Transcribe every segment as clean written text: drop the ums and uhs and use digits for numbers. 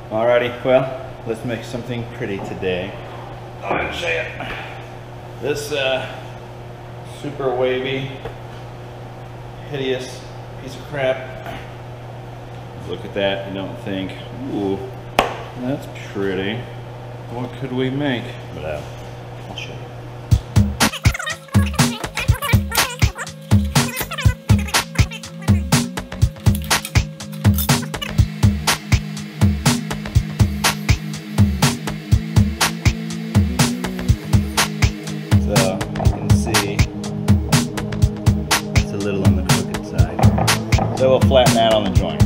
Alrighty, well, let's make something pretty today. I'm gonna show you this super wavy, hideous piece of crap. Look at that, you don't think, ooh, that's pretty. What could we make? But I'll show you. So we'll flatten that on the joint.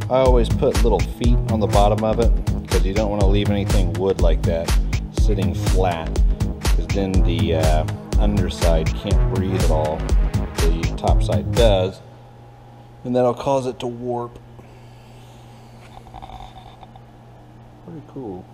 I always put little feet on the bottom of it because you don't want to leave anything wood like that sitting flat, because then the underside can't breathe at all. The top side does, and that'll cause it to warp. Pretty cool.